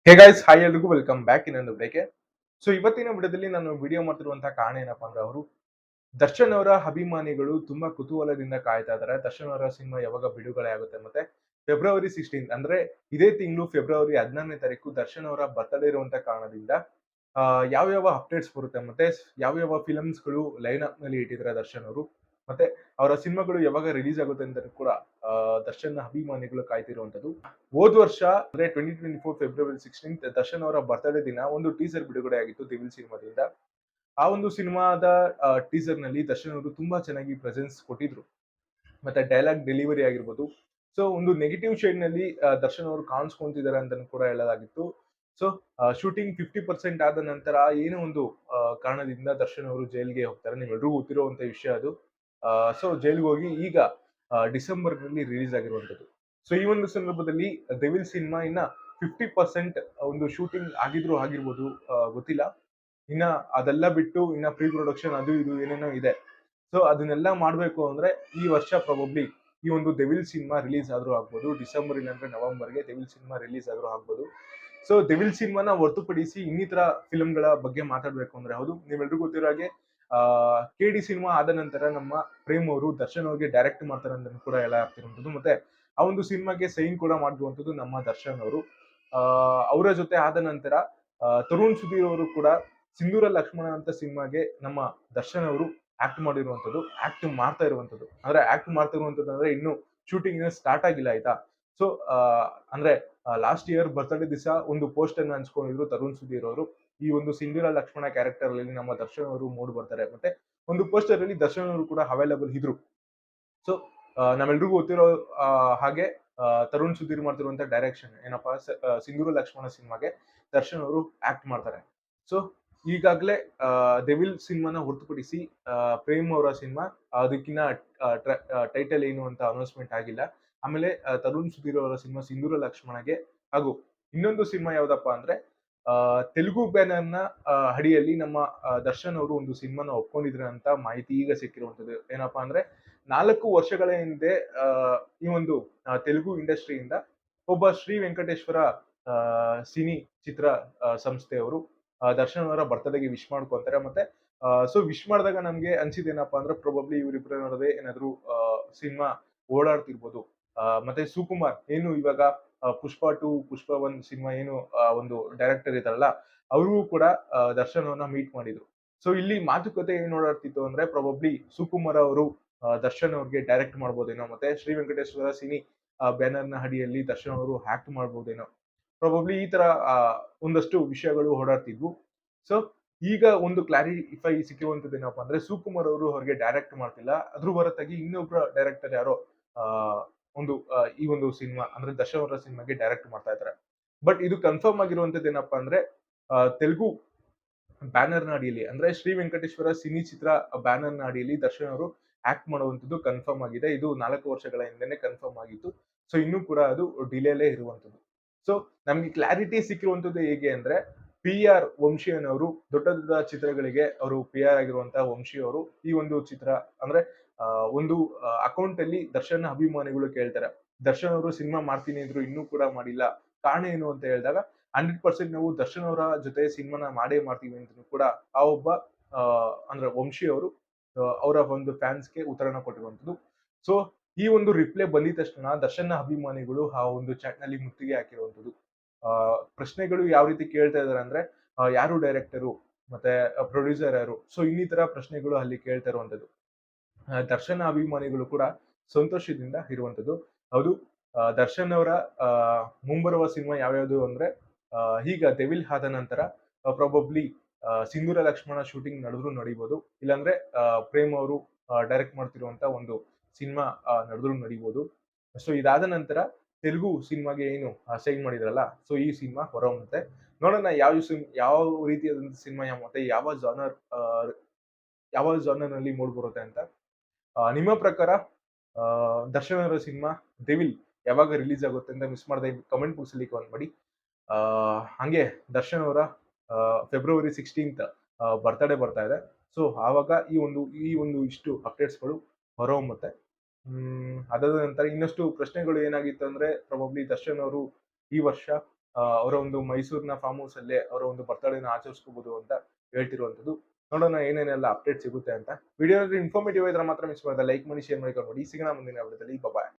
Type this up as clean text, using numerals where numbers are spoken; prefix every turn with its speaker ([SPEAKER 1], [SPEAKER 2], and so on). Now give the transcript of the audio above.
[SPEAKER 1] Hey guys, hi ಎಲ್ರಿಗೂ welcome back ಇನ್ನೊಂದು ಬ್ರೇಕೆ. So ಇವತ್ತಿನ ವಿಡಿಯೋದಲ್ಲಿ ನಾನು ವಿಡಿಯೋ ಮಾಡ್ತಿರುವಂತಹ ಕಾರಣ ಏನಪ್ಪಾ ಅಂದ್ರೆ ದರ್ಶನ್ ಅವರ ಅಭಿಮಾನಿಗಳು ತುಂಬಾ ಕುತೂಹಲದಿಂದ ಕಾಯ್ತಾ ಇದ್ದಾರೆ. ದರ್ಶನ್ ಅವರ ಸಿನಿಮಾ ಯಾವಾಗ ಬಿಡುಗಡೆ ಆಗುತ್ತೆ ಮತ್ತೆ ಫೆಬ್ರವರಿ 16 ಅಂದ್ರೆ ಇದೇ ತಿಂಗಳು ಫೆಬ್ರವರಿ 16ನೇ ತಾರೀಕು ದರ್ಶನ್ ಅವರ ಬರ್ತ್ಡೇ ಇರುವಂತ ಕಾರಣದಿಂದ ಯಾವ ಯಾವ ಅಪ್ಡೇಟ್ಸ್ ಬರುತ್ತೆ ಮತ್ತೆ ಯಾವ ಯಾವ ಫಿಲಮ್ಸ್ ಗಳು ಲೈನ್ ಅಪ್ ನಲ್ಲಿ ಇಟ್ಟಿದ್ದಾರೆ ದರ್ಶನ್ ಅವರು, ಮತ್ತೆ ಅವರ ಸಿನಿಮಾಗಳು ಯಾವಾಗ ರಿಲೀಸ್ ಆಗುತ್ತೆ ಅಂತ ಕೂಡ ದರ್ಶನ್ ಅಭಿಮಾನಿಗಳು ಕಾಯ್ತಿರುವಂತದ್ದು. ಹೋದ್ ವರ್ಷ ಅಂದ್ರೆ 2024 ಫೆಬ್ರವರಿ 16 ದರ್ಶನ್ ಅವರ ಬರ್ತ್ಡೇ ದಿನ ಒಂದು ಟೀಸರ್ ಬಿಡುಗಡೆ ಆಗಿತ್ತು ದಿವಿಲ್ ಸಿನಿಮಾದಿಂದ. ಆ ಒಂದು ಸಿನಿಮಾದ ಟೀಸರ್ ನಲ್ಲಿ ದರ್ಶನ್ ಅವರು ತುಂಬಾ ಚೆನ್ನಾಗಿ ಪ್ರೆಸೆನ್ಸ್ ಕೊಟ್ಟಿದ್ರು. ಮತ್ತೆ ಡೈಲಾಗ್ ಡೆಲಿವರಿ ಆಗಿರ್ಬೋದು. ಸೊ ಒಂದು ನೆಗೆಟಿವ್ ಶೇಡ್ ನಲ್ಲಿ ದರ್ಶನ್ ಅವರು ಕಾಣಿಸ್ಕೊಂತಿದ್ದಾರೆ ಅಂತ ಕೂಡ ಹೇಳಲಾಗಿತ್ತು. ಸೊ ಶೂಟಿಂಗ್ 50% ಆದ ನಂತರ ಏನೋ ಒಂದು ಕಾರಣದಿಂದ ದರ್ಶನ್ ಅವರು ಜೈಲಿಗೆ ಹೋಗ್ತಾರೆ. ನಿಮ್ಮೆಲ್ಲರಿಗೂ ಗೊತ್ತಿರುವಂತ ವಿಷಯ ಅದು. ಸೊ ಜೈಲಿಗೆ ಹೋಗಿ ಈಗ ಡಿಸೆಂಬರ್ ನಲ್ಲಿ ರಿಲೀಸ್ ಆಗಿರುವಂತದ್ದು. ಸೊ ಈ ಒಂದು ಸಂದರ್ಭದಲ್ಲಿ ಡೆವಿಲ್ ಸಿನಿಮಾ ಇನ್ನ 50% ಒಂದು ಶೂಟಿಂಗ್ ಆಗಿದ್ರು ಆಗಿರ್ಬೋದು, ಗೊತ್ತಿಲ್ಲ. ಇನ್ನ ಅದೆಲ್ಲ ಬಿಟ್ಟು ಇನ್ನ ಪ್ರೀ ಪ್ರೊಡಕ್ಷನ್ ಅದು ಇದು ಏನೇನೋ ಇದೆ. ಸೊ ಅದನ್ನೆಲ್ಲ ಮಾಡ್ಬೇಕು ಅಂದ್ರೆ ಈ ವರ್ಷ ಪ್ರಾಬಬ್ಲಿ ಈ ಒಂದು ಡೆವಿಲ್ ಸಿನಿಮಾ ರಿಲೀಸ್ ಆದ್ರೂ ಆಗ್ಬೋದು. ಡಿಸೆಂಬರ್ ಇಲ್ಲಾಂದ್ರೆ ನವೆಂಬರ್ಗೆ ಡೆವಿಲ್ ಸಿನಿಮಾ ರಿಲೀಸ್ ಆದ್ರೂ ಆಗ್ಬೋದು. ಸೊ ಡೆವಿಲ್ ಸಿನಿಮಾನ ಹೊರತುಪಡಿಸಿ ಇನ್ನಿತರ ಫಿಲ್ಮ್ಗಳ ಬಗ್ಗೆ ಮಾತಾಡ್ಬೇಕು ಅಂದ್ರೆ ಹೌದು, ನೀವೆಲ್ರಿಗೂ ಗೊತ್ತಿರೋ ಹಾಗೆ KD ಸಿನಿಮಾ ಆದ ನಂತರ ನಮ್ಮ ಪ್ರೇಮ್ ಅವರು ದರ್ಶನ್ ಅವ್ರಿಗೆ ಡೈರೆಕ್ಟ್ ಮಾಡ್ತಾರೆ ಅಂತ ಕೂಡ ಎಲ್ಲ ಆಗ್ತಿರುವಂತದ್ದು. ಮತ್ತೆ ಆ ಒಂದು ಸಿನಿಮಾಗೆ ಸೈನ್ ಕೂಡ ಮಾಡಿರುವಂತದ್ದು ನಮ್ಮ ದರ್ಶನ್ ಅವರು. ಅವರ ಜೊತೆ ಆದ ನಂತರ ತರುಣ್ ಸುಧೀರ್ ಅವರು ಕೂಡ ಸಿಂಧೂರ ಲಕ್ಷ್ಮಣ ಅಂತ ಸಿನಿಮಾಗೆ ನಮ್ಮ ದರ್ಶನ್ ಅವರು ಆಕ್ಟ್ ಮಾಡಿರುವಂತದ್ದು, ಆಕ್ಟ್ ಮಾಡ್ತಾ ಇರುವಂತದ್ದು. ಅಂದ್ರೆ ಆಕ್ಟ್ ಮಾಡ್ತಾ ಇರುವಂತದ್ದು ಅಂದ್ರೆ ಇನ್ನು ಶೂಟಿಂಗ್ ಸ್ಟಾರ್ಟ್ ಆಗಿಲ್ಲ, ಆಯ್ತಾ. ಸೊ ಅಂದ್ರೆ ಲಾಸ್ಟ್ ಇಯರ್ ಬರ್ತ್ಡೇ ದಿವಸ ಒಂದು ಪೋಸ್ಟ್ ಅನ್ನು ಹಂಚ್ಕೊಂಡಿದ್ರು ತರುಣ್ ಸುಧೀರ್ ಅವರು. ಈ ಒಂದು ಸಿಂಧೂರ ಲಕ್ಷ್ಮಣ ಕ್ಯಾರೆಕ್ಟರ್ ಅಲ್ಲಿ ನಮ್ಮ ದರ್ಶನ್ ಅವರು ಮೂಡ್ ಬರ್ತಾರೆ. ಮತ್ತೆ ಒಂದು ಪೋಸ್ಟರ್ ಅಲ್ಲಿ ದರ್ಶನ್ ಅವರು ಕೂಡ ಅವೈಲಬಲ್ ಇದ್ರು. ಸೊ ನಮ್ಮೆಲ್ರಿಗೂ ಗೊತ್ತಿರೋ ಹಾಗೆ ತರುಣ್ ಸುಧೀರ್ ಮಾಡ್ತಿರುವಂತ ಡೈರೆಕ್ಷನ್ ಏನಪ್ಪಾ, ಸಿಂಧೂರ ಲಕ್ಷ್ಮಣ ಸಿನಿಮಾಗೆ ದರ್ಶನ್ ಅವರು ಆಕ್ಟ್ ಮಾಡ್ತಾರೆ. ಸೊ ಈಗಾಗಲೇ ಡೆವಿಲ್ ಸಿನಿಮಾನ ಹೊರತುಪಡಿಸಿ ಪ್ರೇಮ್ ಅವರ ಸಿನಿಮಾ ಅದಕ್ಕಿನ್ನ ಟೈಟಲ್ ಏನು ಅಂತ ಅನೌನ್ಸ್ಮೆಂಟ್ ಆಗಿಲ್ಲ. ಆಮೇಲೆ ತರುಣ್ ಸುಧೀರ್ ಅವರ ಸಿನಿಮಾ ಸಿಂಧೂರ ಲಕ್ಷ್ಮಣಗೆ ಹಾಗೂ ಇನ್ನೊಂದು ಸಿನಿಮಾ ಯಾವ್ದಪ್ಪ ಅಂದ್ರೆ ತೆಲುಗು ಬ್ಯಾನರ್ ನ ಅಡಿಯಲ್ಲಿ ನಮ್ಮ ದರ್ಶನ್ ಅವರು ಒಂದು ಸಿನಿಮಾನ ಒಪ್ಕೊಂಡಿದ್ರೆ ಅಂತ ಮಾಹಿತಿ ಈಗ ಸಿಕ್ಕಿರುವಂತದ್ದು. ಏನಪ್ಪಾ ಅಂದ್ರೆ 4 ವರ್ಷಗಳ ಹಿಂದೆ ಈ ಒಂದು ತೆಲುಗು ಇಂಡಸ್ಟ್ರಿಯಿಂದ ಒಬ್ಬ ಶ್ರೀ ವೆಂಕಟೇಶ್ವರ ಸಿನಿ ಚಿತ್ರ ಸಂಸ್ಥೆಯವರು ದರ್ಶನ್ ಅವರ ಬರ್ತ್ಡೇಗೆ ವಿಶ್ ಮಾಡ್ಕೊಂತಾರೆ. ಮತ್ತೆ ಸೊ ವಿಶ್ ಮಾಡಿದಾಗ ನಮ್ಗೆ ಅನ್ಸಿದ್ದೇನಪ್ಪಾ ಅಂದ್ರೆ ಪ್ರಾಬಬ್ಲಿ ಇವರಿಬ್ಬರ ನಡುವೆ ಏನಾದ್ರು ಸಿನಿಮಾ ಓಡಾಡ್ತಿರ್ಬೋದು. ಮತ್ತೆ ಸುಕುಮಾರ್ ಏನು ಇವಾಗ ಪುಷ್ಪ 2 ಪುಷ್ಪ 1 ಸಿನಿಮಾ ಏನು ಒಂದು ಡೈರೆಕ್ಟರ್ ಇದಾರಲ್ಲ, ಅವ್ರಿಗೂ ಕೂಡ ದರ್ಶನ್ ಅವ್ರನ್ನ ಮೀಟ್ ಮಾಡಿದ್ರು. ಸೊ ಇಲ್ಲಿ ಮಾತುಕತೆ ಏನ್ ಓಡಾಡ್ತಿತ್ತು ಅಂದ್ರೆ ಪ್ರಾಬಬ್ಲಿ ಸುಕುಮಾರ್ ಅವರು ದರ್ಶನ್ ಅವ್ರಿಗೆ ಡೈರೆಕ್ಟ್ ಮಾಡ್ಬೋದೇನೋ, ಮತ್ತೆ ಶ್ರೀ ವೆಂಕಟೇಶ್ವರ ಸಿನಿ ಬ್ಯಾನರ್ ನ ಅಡಿಯಲ್ಲಿ ದರ್ಶನ್ ಅವರು ಆಕ್ಟ್ ಮಾಡ್ಬೋದೇನೋ, ಪ್ರಾಬಬ್ಲಿ ಈ ತರ ಒಂದಷ್ಟು ವಿಷಯಗಳು ಓಡಾಡ್ತಿದ್ವು. ಸೊ ಈಗ ಒಂದು ಕ್ಲಾರಿಫೈ ಸಿಕ್ಕಿರುವಂತದ್ದು ಏನಪ್ಪಾ ಅಂದ್ರೆ ಸುಕುಮಾರ್ ಅವರು ಅವ್ರಿಗೆ ಡೈರೆಕ್ಟ್ ಮಾಡ್ತಿಲ್ಲ, ಅದ್ರ ಹೊರತಾಗಿ ಇನ್ನೊಬ್ಬರ ಡೈರೆಕ್ಟರ್ ಯಾರೋ ಆ ಒಂದು ಈ ಒಂದು ಸಿನಿಮಾ ಅಂದ್ರೆ ದರ್ಶನ್ ಅವರ ಸಿನಿಮಾಗೆ ಡೈರೆಕ್ಟ್ ಮಾಡ್ತಾ ಇದ್ದಾರೆ. ಬಟ್ ಇದು ಕನ್ಫರ್ಮ್ ಆಗಿರುವಂತದ್ದು ಏನಪ್ಪಾ ಅಂದ್ರೆ ತೆಲುಗು ಬ್ಯಾನರ್ ನ ಅಡಿಯಲ್ಲಿ ಅಂದ್ರೆ ಶ್ರೀ ವೆಂಕಟೇಶ್ವರ ಸಿನಿ ಚಿತ್ರ ಬ್ಯಾನರ್ ನ ಅಡಿಯಲ್ಲಿ ದರ್ಶನ್ ಅವರು ಆಕ್ಟ್ ಮಾಡುವಂತದ್ದು ಕನ್ಫರ್ಮ್ ಆಗಿದೆ. ಇದು 4 ವರ್ಷಗಳ ಹಿಂದೆನೆ ಕನ್ಫರ್ಮ್ ಆಗಿತ್ತು. ಸೊ ಇನ್ನೂ ಕೂಡ ಅದು ಡಿಲೇಲೇ ಇರುವಂತದ್ದು. ಸೊ ನಮ್ಗೆ ಕ್ಲಾರಿಟಿ ಸಿಕ್ಕಿರುವಂತದ್ದು ಹೇಗೆ ಅಂದ್ರೆ PR ವಂಶಿ ಅನ್ನೋರು ದೊಡ್ಡ ದೊಡ್ಡ ಚಿತ್ರಗಳಿಗೆ ಅವರು PR ಆಗಿರುವಂತಹ ವಂಶಿ ಅವರು ಈ ಒಂದು ಚಿತ್ರ ಅಂದ್ರೆ ಒಂದು ಅಕೌಂಟ್ ಅಲ್ಲಿ ದರ್ಶನ್ ಅಭಿಮಾನಿಗಳು ಕೇಳ್ತಾರೆ, ದರ್ಶನ್ ಅವರು ಸಿನಿಮಾ ಮಾಡ್ತೀನಿ ಅಂದ್ರು ಇನ್ನೂ ಕೂಡ ಮಾಡಿಲ್ಲ, ಕಾರಣ ಏನು ಅಂತ ಹೇಳಿದಾಗ 100% ನಾವು ದರ್ಶನ್ ಅವರ ಜೊತೆ ಸಿನಿಮಾನ ಮಾಡೇ ಮಾಡ್ತೀವಿ ಅಂತ ಕೂಡ ಆ ಒಬ್ಬ ಅಂದ್ರೆ ವಂಶಿ ಅವರು ಅವರ ಒಂದು ಫ್ಯಾನ್ಸ್ಗೆ ಉತ್ತರನ ಕೊಟ್ಟಿರುವಂತದ್ದು. ಸೊ ಈ ಒಂದು ರಿಪ್ಲೈ ಬಂದಿದ ತಕ್ಷಣ ದರ್ಶನ್ ಅಭಿಮಾನಿಗಳು ಆ ಒಂದು ಚಾಟ್ ನಲ್ಲಿ ಮುತ್ತಿಗೆ ಹಾಕಿರುವಂತದ್ದು. ಪ್ರಶ್ನೆಗಳು ಯಾವ ರೀತಿ ಕೇಳ್ತಾ ಇದಾರೆ ಅಂದ್ರೆ ಯಾರು ಡೈರೆಕ್ಟರು, ಮತ್ತೆ ಪ್ರೊಡ್ಯೂಸರ್ ಯಾರು, ಸೊ ಇನ್ನಿತರ ಪ್ರಶ್ನೆಗಳು ಅಲ್ಲಿ ಕೇಳ್ತಾ ಇರುವಂತದ್ದು. ದರ್ಶನ್ ಅಭಿಮಾನಿಗಳು ಕೂಡ ಸಂತೋಷದಿಂದ ಇರುವಂತದ್ದು. ಹೌದು, ದರ್ಶನ್ ಅವರ ಮುಂಬರುವ ಸಿನಿಮಾ ಯಾವ್ಯಾವುದು ಅಂದ್ರೆ ಈಗ ಡೆವಿಲ್ ಆದ ನಂತರ ಪ್ರಾಬಬ್ಲಿ ಸಿಂಧೂರ ಲಕ್ಷ್ಮಣ ಶೂಟಿಂಗ್ ನಡೆದ್ರು ನಡೀಬಹುದು, ಇಲ್ಲಾಂದ್ರೆ ಪ್ರೇಮ್ ಅವರು ಡೈರೆಕ್ಟ್ ಮಾಡ್ತಿರುವಂತ ಒಂದು ಸಿನಿಮಾ ನಡೆದ್ರು ನಡೀಬಹುದು. ಸೊ ಇದಾದ ನಂತರ ತೆಲುಗು ಸಿನಿಮಾಗೆ ಏನು ಸೈನ್ ಮಾಡಿದ್ರಲ್ಲ, ಸೊ ಈ ಸಿನಿಮಾ ಹೊರಹೊಮ್ಮುತ್ತೆ. ನೋಡೋಣ ಯಾವ ರೀತಿಯಾದಂತ ಸಿನಿಮಾ ಮತ್ತೆ ಯಾವ ಜಾನರ್ ನಲ್ಲಿ ಮೂಡ್ ಬರುತ್ತೆ ಅಂತ. ನಿಮ್ಮ ಪ್ರಕಾರ ದರ್ಶನ್ ಅವರ ಸಿನಿಮಾ ಡೆವಿಲ್ ಯಾವಾಗ ರಿಲೀಸ್ ಆಗುತ್ತೆ ಅಂತ ಮಿಸ್ ಮಾಡದೆ ಕಮೆಂಟ್ ಬಾಕ್ಸ್ ಅಲ್ಲಿ ಕಮೆಂಟ್ ಮಾಡಿ. ಹಂಗೆ ದರ್ಶನ್ ಅವರ ಫೆಬ್ರವರಿ 16 ಬರ್ತ್ಡೇ ಬರ್ತಾ ಇದೆ. ಸೊ ಆವಾಗ ಈ ಒಂದು ಇಷ್ಟು ಅಪ್ಡೇಟ್ಸ್ಗಳು ಹೊರಹೊಮ್ಮುತ್ತೆ. ಅದಾದ ನಂತರ ಇನ್ನಷ್ಟು ಪ್ರಶ್ನೆಗಳು ಏನಾಗಿತ್ತು ಅಂದ್ರೆ ಪ್ರಾಬಬ್ಲಿ ದರ್ಶನ್ ಅವರು ಈ ವರ್ಷ ಅವರ ಒಂದು ಮೈಸೂರಿನ ಫಾರ್ಮ್ ಹೌಸ್ ಅಲ್ಲೇ ಅವರ ಒಂದು ಬರ್ತಡೇನ ಆಚರಿಸ್ಕೋಬಹುದು ಅಂತ ಹೇಳ್ತಿರುವಂತದ್ದು. ನೋಡೋಣ ಏನೇನೆಲ್ಲ ಅಪ್ಡೇಟ್ ಸಿಗುತ್ತೆ ಅಂತ. ವಿಡಿಯೋ ಇನ್ಫಾರ್ಮೇಟಿವ್ ಇದ್ರೆ ಮಾತ್ರ ಮಿಸ್ ಮಾಡದೆ ಲೈಕ್ ಮಾಡಿ, ಶೇರ್ ಮಾಡಿ, ಕಮೆಂಟ್ ಮಾಡಿ. ಸಿಗೋಣ ಮುಂದಿನ ವಿಡಿಯೋದಲ್ಲಿ. ಬಾಯ್.